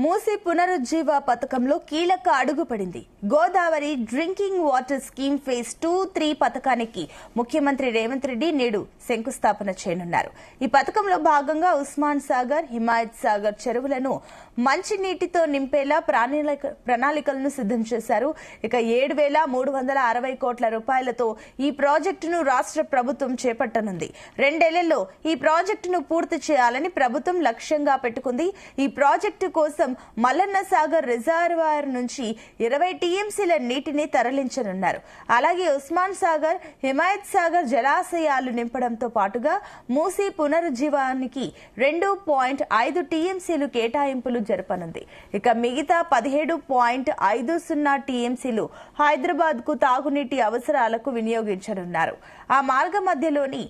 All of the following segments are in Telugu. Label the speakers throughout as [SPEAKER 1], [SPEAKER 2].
[SPEAKER 1] మూసీ పునరుజ్జీవ పథకంలో కీలక అడుగు పడింది. Godavari drinking water scheme phase 2-3 పథకానికి ముఖ్యమంత్రి రేవంత్ రెడ్డి నేడు శంకుస్థాపన చేయనున్నారు. ఈ పథకంలో భాగంగా ఉస్మాన్ సాగర్, హిమాయత్ సాగర్ చెరువులను మంచినీటితో నింపేలా ప్రణాళికలను సిద్దం చేశారు. ఇక 7,360 కోట్ల రూపాయలతో ఈ ప్రాజెక్టును రాష్ట్ర ప్రభుత్వం చేపట్టనుంది. 2 ఏళ్లలో ఈ ప్రాజెక్టును పూర్తి చేయాలని ప్రభుత్వం లక్ష్యంగా పెట్టుకుంది. ఈ ప్రాజెక్టు కోసం మల్లన్న సాగర్ రిజర్వాయర్ నుంచి 20 టీఎంసీల నీటిని తరలించనున్నారు. అలాగే ఉస్మాన్ సాగర్, హిమాయత్ సాగర్ జలాశయాలు నింపడంతో పాటుగా మూసీ పునరుజ్జీవానికి 2.5 టీఎంసీలు కేటాయింపులు జరపనుంది. ఇక మిగతా 17.50 టీఎంసీలు హైదరాబాద్ కు తాగునీటి అవసరాలకు వినియోగించనున్నారు. ఆ మార్గ మధ్యలోని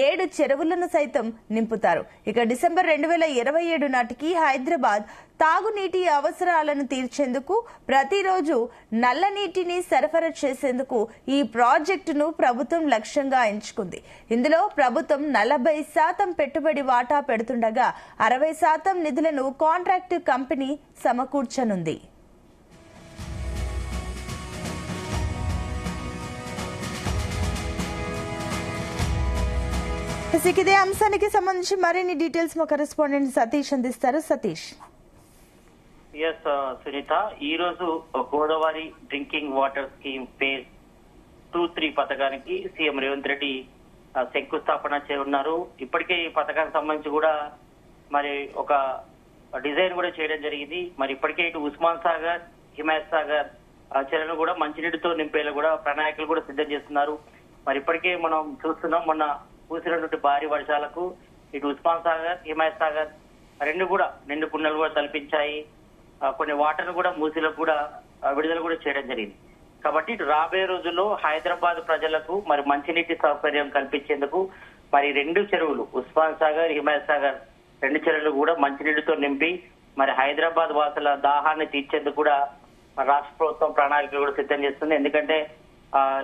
[SPEAKER 1] 7 చెరువులను సైతం నింపుతారు. ఇక డిసెంబర్ 2027 నాటికి హైదరాబాద్ తాగునీటి అవసరాలను తీర్చేందుకు ప్రతిరోజు నల్లనీటిని సరఫరా చేసేందుకు ఈ ప్రాజెక్టును ప్రభుత్వం లక్ష్యంగా ఎంచుకుంది. ఇందులో ప్రభుత్వం 40% పెట్టుబడి వాటా పెడుతుండగా 60% నిధులను కాంట్రాక్టు కంపెనీ సమకూర్చనుంది. ఇదే అంశానికి సంబంధించి మరిన్ని డీటెయిల్స్ మా కరెస్పాండెంట్ సతీష్ అందిస్తారు. సతీష్.
[SPEAKER 2] సునీత, ఈ రోజు Godavari drinking water scheme phase 2-3 పథకానికి సీఎం రేవంత్ రెడ్డి శంకుస్థాపన చేయనున్నారు. ఇప్పటికే ఈ పథకానికి సంబంధించి కూడా మరి ఒక డిజైన్ కూడా చేయడం జరిగింది. మరి ఇప్పటికే ఇటు ఉస్మాన్ సాగర్, హిమాయత్ సాగర్ చెరువులను కూడా మంచినీటితో నింపేలా కూడా ప్రణాళికలు కూడా సిద్ధం చేస్తున్నారు. మరి ఇప్పటికే మనం చూస్తున్నాం, మొన్న కూసినటువంటి భారీ వర్షాలకు ఇటు ఉస్మాన్ సాగర్, హిమాయత్ సాగర్ రెండు కూడా నిండు కుండలు కూడా తలపించాయి. కొన్ని వాటర్ కూడా మూసీలకు కూడా విడుదల కూడా చేయడం జరిగింది. కాబట్టి ఇటు రాబోయే రోజుల్లో హైదరాబాద్ ప్రజలకు మరి మంచినీటి సౌకర్యం కల్పించేందుకు మరి 2 చెరువులు ఉస్మాన్ సాగర్, హిమాయత్ సాగర్ 2 చెరువులు కూడా మంచినీటితో నింపి మరి హైదరాబాద్ వాసుల దాహాన్ని తీర్చేందుకు కూడా రాష్ట్ర ప్రభుత్వం ప్రణాళికలు కూడా సిద్ధం చేస్తుంది. ఎందుకంటే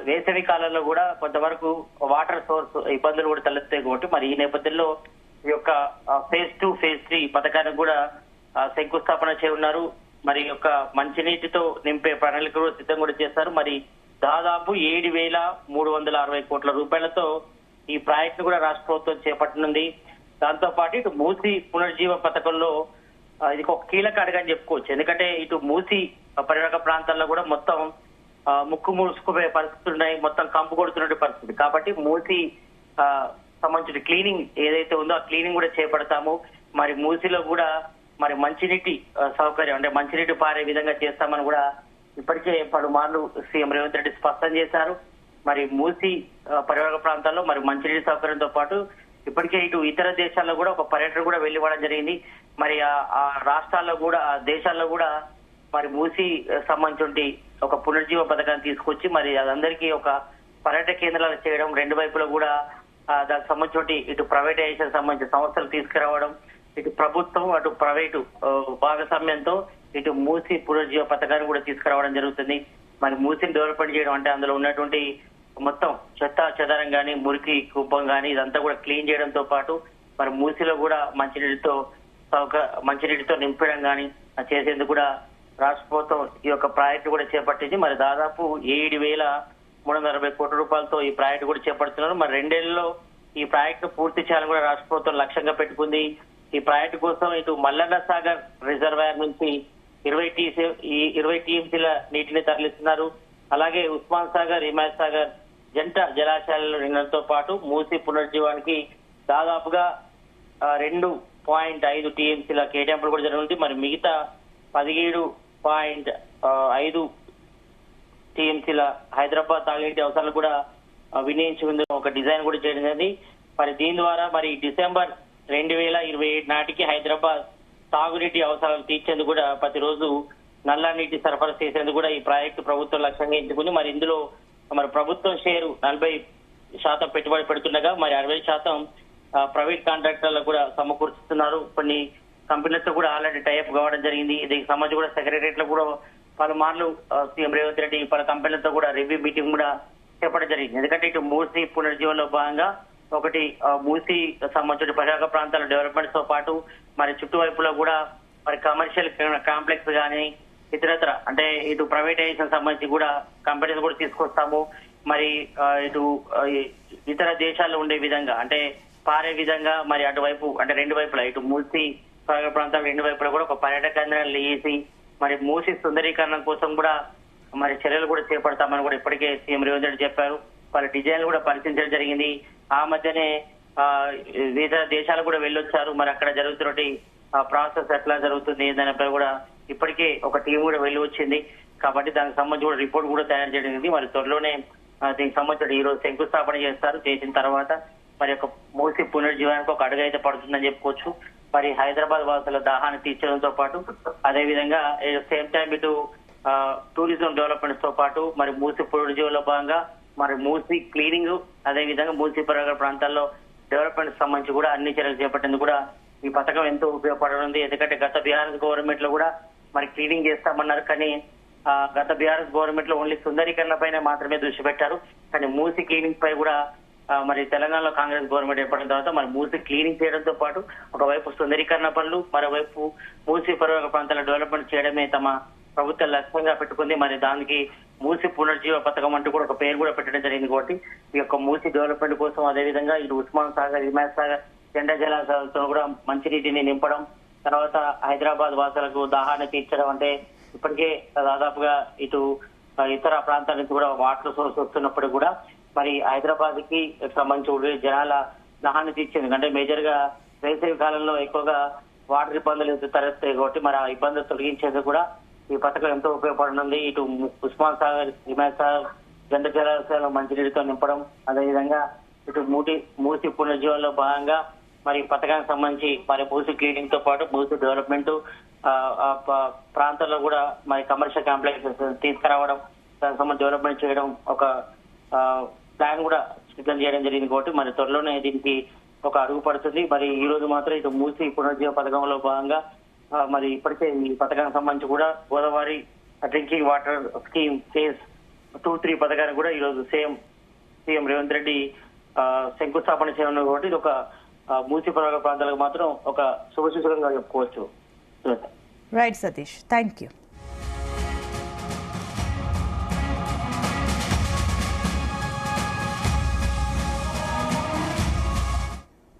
[SPEAKER 2] వేసవి కాలంలో కూడా కొంతవరకు వాటర్ సోర్స్ ఇబ్బందులు కూడా తలెత్తాయి. కాబట్టి మరి ఈ నేపథ్యంలో ఈ యొక్క ఫేజ్ 2, ఫేజ్ 3 పథకానికి కూడా శంకుస్థాపన చేయనున్నారు. మరి యొక్క మంచినీటితో నింపే ప్రణాళికలు సిద్ధం కూడా చేస్తారు. మరి దాదాపు 7,360 కోట్ల రూపాయలతో ఈ ప్రాజెక్టు కూడా రాష్ట్ర ప్రభుత్వం చేపట్టనుంది. దాంతో పాటు ఇటు మూసీ పునరుజ్జీవ పథకంలో ఇది ఒక కీలక అడుగని చెప్పుకోవచ్చు. ఎందుకంటే ఇటు మూసీ పరివాహక ప్రాంతాల్లో కూడా మొత్తం ముక్కు మూసుకుపోయే పరిస్థితులు ఉన్నాయి, మొత్తం కంపు కొడుతున్న పరిస్థితి. కాబట్టి మూసీ సంబంధించిన క్లీనింగ్ ఏదైతే ఉందో ఆ క్లీనింగ్ కూడా చేపడతాము. మరి మూసీలో కూడా మరి మంచినీటి సౌకర్యం అంటే మంచినీటి పారే విధంగా చేస్తామని కూడా ఇప్పటికే పలుమార్లు సీఎం రేవంత్ రెడ్డి స్పష్టం చేశారు. మరి మూసీ పరివాహక ప్రాంతాల్లో మరి మంచినీటి సౌకర్యంతో పాటు ఇప్పటికే ఇటు ఇతర దేశాల్లో కూడా ఒక పర్యటన కూడా వెళ్ళివ్వడం జరిగింది. మరి ఆ రాష్ట్రాల్లో కూడా ఆ దేశాల్లో కూడా మరి మూసీ సంబంధించి ఒక పునరుజ్జీవ పథకాన్ని తీసుకొచ్చి మరి అదందరికీ ఒక పర్యాటక కేంద్రాలు చేయడం, 2 వైపులా కూడా దానికి సంబంధించి ఇటు ప్రైవేటైజేషన్ సంబంధించిన సంస్థలు తీసుకురావడం, ఇటు ప్రభుత్వం అటు ప్రైవేటు భాగస్వామ్యంతో ఇటు మూసీ పునరుజ్జీవ పథకాన్ని కూడా తీసుకురావడం జరుగుతుంది. మరి మూసీని డెవలప్మెంట్ చేయడం అంటే అందులో ఉన్నటువంటి మొత్తం చెత్త చెదారం కానీ, మురికి కుప్పం కానీ ఇదంతా కూడా క్లీన్ చేయడంతో పాటు మరి మూసీలో కూడా మంచినీటితో నింపడం కానీ చేసేందుకు కూడా రాష్ట్ర ప్రభుత్వం ఈ యొక్క ప్రాజెక్టు కూడా చేపట్టింది. మరి దాదాపు 7,360 కోట్ల రూపాయలతో ఈ ప్రాజెక్టు కూడా చేపడుతున్నారు. మరి 2 ఏళ్లలో ఈ ప్రాజెక్టు పూర్తి చేయాలని కూడా రాష్ట్ర ప్రభుత్వం లక్ష్యంగా పెట్టుకుంది. ఈ ప్రాజెక్టు కోసం ఇటు మల్లన్న సాగర్ రిజర్వాయర్ నుంచి 20 టీఎంసీల నీటిని తరలిస్తున్నారు. అలాగే ఉస్మాన్ సాగర్, హిమాయత్ సాగర్ జంట జలాశయాల నిండడంతో పాటు మూసీ పునరుజ్జీవానికి దాదాపుగా 2.5 టీఎంసీల కేటాయింపులు కూడా జరుగుతుంది. మరి మిగతా 17.5 టీఎంసీల హైదరాబాద్ తాగునీటి అవసరాలు కూడా వినియోగించుకుందుకు ఒక డిజైన్ కూడా చేయడం జరిగింది. మరి దీని ద్వారా మరి డిసెంబర్ 2027 నాటికి హైదరాబాద్ తాగునీటి అవసరాలు తీర్చేందుకు కూడా ప్రతిరోజు నల్ల నీటి సరఫరా చేసేందుకు కూడా ఈ ప్రాజెక్టు ప్రభుత్వం లక్ష్యంగా ఎంచుకుంది. మరి ఇందులో మరి ప్రభుత్వం షేరు 40% పెట్టుబడి పెడుతుండగా మరి 60% ప్రైవేట్ కాంట్రాక్టర్లకు కూడా సమకూర్చుతున్నారు. కొన్ని కంపెనీలతో కూడా ఆల్రెడీ టైఅప్ కావడం జరిగింది. దీనికి సంబంధించి కూడా సెక్రటరియట్ లో కూడా పలుమార్లు సీఎం రేవంత్ రెడ్డి పలు కంపెనీలతో కూడా రివ్యూ మీటింగ్ కూడా చేపట్టడం జరిగింది. ఎందుకంటే ఇటు మూసీ పునరుజ్జీవంలో భాగంగా ఒకటి మూసీ సంబంధించిన పరివాహక ప్రాంతాల డెవలప్మెంట్స్ తో పాటు మరి చుట్టువైపులో కూడా మరి కమర్షియల్ కాంప్లెక్స్ కానీ ఇతరత్ర అంటే ఇటు ప్రైవేటైజేషన్ సంబంధించి కూడా కంపెనీస్ కూడా తీసుకొస్తాము. మరి ఇటు ఇతర దేశాల్లో ఉండే విధంగా అంటే పారే విధంగా మరి అటువైపు అంటే రెండు వైపులా ఇటు మూసి సాగర్ ప్రాంతాలు రెండు వైపులా కూడా ఒక పర్యాటక కేంద్రాలు వేసి మరి మూసి సుందరీకరణ కోసం కూడా మరి చర్యలు కూడా చేపడతామని కూడా ఇప్పటికే సీఎం రేవంత్ రెడ్డి చెప్పారు. వాళ్ళ డిజైన్లు కూడా పరిశీలించడం జరిగింది. ఆ మధ్యనే వివిధ దేశాలు కూడా వెళ్ళొచ్చారు. మరి అక్కడ జరుగుతున్నటువంటి ప్రాసెస్ ఎట్లా జరుగుతుంది దానిపై కూడా ఇప్పటికే ఒక టీం కూడా వెళ్ళి వచ్చింది. కాబట్టి దానికి సంబంధించి కూడా రిపోర్ట్ కూడా తయారు చేయడం జరిగింది. మరి త్వరలోనే దీనికి సంబంధించి ఈ రోజు శంకుస్థాపన చేస్తారు. చేసిన తర్వాత మరి ఒక మూసి పునర్జీవానికి ఒక అడుగు అయితే పడుతుందని చెప్పుకోవచ్చు. మరి హైదరాబాద్ వాసుల దాహాన్ని తీర్చడంతో పాటు అదేవిధంగా సేమ్ టైం ఇటు టూరిజం డెవలప్మెంట్స్ తో పాటు మరి మూసి పునరుజ్జీవంలో భాగంగా మరి మూసి క్లీనింగ్ అదేవిధంగా మూసి పరిసర ప్రాంతాల్లో డెవలప్మెంట్ సంబంధించి కూడా అన్ని చర్యలు చేపట్టేందుకు కూడా ఈ పథకం ఎంతో ఉపయోగపడనుంది. ఎందుకంటే గత బీఆర్ఎస్ గవర్నమెంట్ లో కూడా మరి క్లీనింగ్ చేస్తామన్నారు. కానీ గత బీఆర్ఎస్ గవర్నమెంట్ లో ఓన్లీ సుందరీకరణ పైన మాత్రమే దృష్టి పెట్టారు. కానీ మూసి క్లీనింగ్ పై కూడా మరి తెలంగాణలో కాంగ్రెస్ గవర్నమెంట్ ఏర్పడిన తర్వాత మరి మూసి క్లీనింగ్ చేయడంతో పాటు ఒకవైపు సుందరీకరణ పనులు మరోవైపు మూసి పరిసర ప్రాంతాల డెవలప్మెంట్ చేయడమే తమ ప్రభుత్వం లక్ష్యంగా పెట్టుకుంది. మరి దానికి మూసి పునర్జీవ పథకం అంటూ కూడా ఒక పేరు కూడా పెట్టడం జరిగింది. కాబట్టి ఈ యొక్క మూసి డెవలప్మెంట్ కోసం అదేవిధంగా ఇటు ఉస్మాన్ సాగర్ హిమాయత్ సాగర్ జెండా జలాశయాలతో కూడా మంచినీటిని నింపడం, తర్వాత హైదరాబాద్ వాసులకు దాహాన్ని తీర్చడం. అంటే ఇప్పటికే దాదాపుగా ఇటు ఇతర ప్రాంతాల నుంచి కూడా వాటర్ సోర్స్ వస్తున్నప్పుడు కూడా మరి హైదరాబాద్ కి సంబంధించి జనాల దాహాన్ని తీర్చేందుకు అంటే మేజర్ గా వేసవి కాలంలో ఎక్కువగా వాటర్ ఇబ్బందులు తలెత్తాయి. కాబట్టి మరి ఆ ఇబ్బందులు తొలగించేందుకు కూడా ఈ పథకం ఎంతో ఉపయోగపడనుంది. ఇటు ఉస్మాన్ సాగర్ హిమాయత్ సాగర్ జెండా జలాశయాలు మంచినీటితో నింపడం, అదేవిధంగా ఇటు మూసి పునర్జీవంలో భాగంగా మరి పథకానికి సంబంధించి మరి మూసి క్లీనింగ్ తో పాటు మూసి డెవలప్మెంట్ ప్రాంతాల్లో కూడా మరి కమర్షియల్ కాంప్లెక్స్ తీసుకురావడం, దానికి సంబంధించి డెవలప్మెంట్ చేయడం ఒక ప్లాన్ కూడా సిద్ధం చేయడం జరిగింది. కాబట్టి మరి త్వరలోనే దీనికి ఒక అడుగు పడుతుంది. మరి ఈ రోజు మాత్రం ఇటు మూసి పునర్జీవ పథకంలో భాగంగా మరి ఇప్పటికే ఈ పథకానికి సంబంధించి కూడా Godavari drinking water scheme phase 2-3 పథకాన్ని కూడా ఈ రోజు సీఎం రేవంత్ రెడ్డి శంకుస్థాపన చేయనున్నారు. కాబట్టి ఇది ఒక మూసి పరిసర ప్రాంతాలకు మాత్రం ఒక శుభసూచకంగా చెప్పుకోవచ్చు.
[SPEAKER 1] Right Satish, thank you.